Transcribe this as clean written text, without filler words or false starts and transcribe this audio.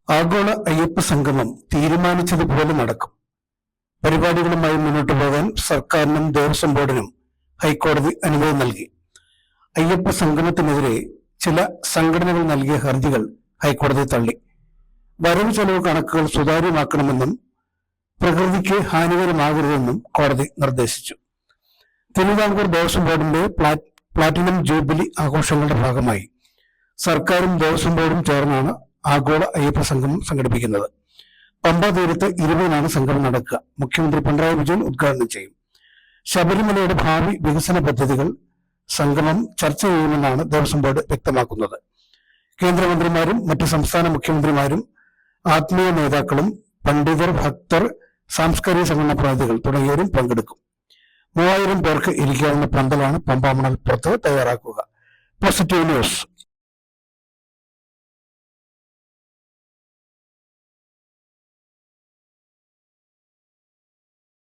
ആഗോള അയ്യപ്പ സംഗമം തീരുമാനിച്ചതുപോലെ നടക്കും. പരിപാടികളുമായി മുന്നോട്ടു പോകാൻ സർക്കാരിനും ദേവസ്വം ബോർഡിനും ഹൈക്കോടതി അനുമതി നൽകി. അയ്യപ്പ സംഗമത്തിനെതിരെ ചില സംഘടനകൾ നൽകിയ ഹർജികൾ ഹൈക്കോടതി തള്ളി. വരവ് ചെലവ് കണക്കുകൾ സുതാര്യമാക്കണമെന്നും പ്രകൃതിക്ക് ഹാനികരമാകരുതെന്നും കോടതി നിർദ്ദേശിച്ചു. തിരുവിതാംകൂർ ദേവസ്വം ബോർഡിന്റെ പ്ലാറ്റിനം ജൂബിലി ആഘോഷങ്ങളുടെ ഭാഗമായി സർക്കാരും ദേവസ്വം ബോർഡും ചേർന്നാണ് ആഗോള അയ്യപ്പ സംഗമം സംഘടിപ്പിക്കുന്നത്. പമ്പ തീരത്ത് 20-നാണ് സംഗമം നടക്കുക. മുഖ്യമന്ത്രി പിണറായി വിജയൻ ഉദ്ഘാടനം ചെയ്യും. ശബരിമലയുടെ ഭാവി വികസന പദ്ധതികൾ സംഗമം ചർച്ച ചെയ്യുമെന്നാണ് ദേവസ്വം ബോർഡ് വ്യക്തമാക്കുന്നത്. കേന്ദ്രമന്ത്രിമാരും മറ്റ് സംസ്ഥാന മുഖ്യമന്ത്രിമാരും ആത്മീയ നേതാക്കളും പണ്ഡിതർ, ഭക്തർ, സാംസ്കാരിക സംഘടനാ പ്രതിനിധികൾ തുടങ്ങിയവരും പങ്കെടുക്കും. 3000 പേർക്ക് ഇരിക്കാവുന്ന പന്തലാണ് പമ്പാമണൽ പുറത്ത് തയ്യാറാക്കുക. Positive news.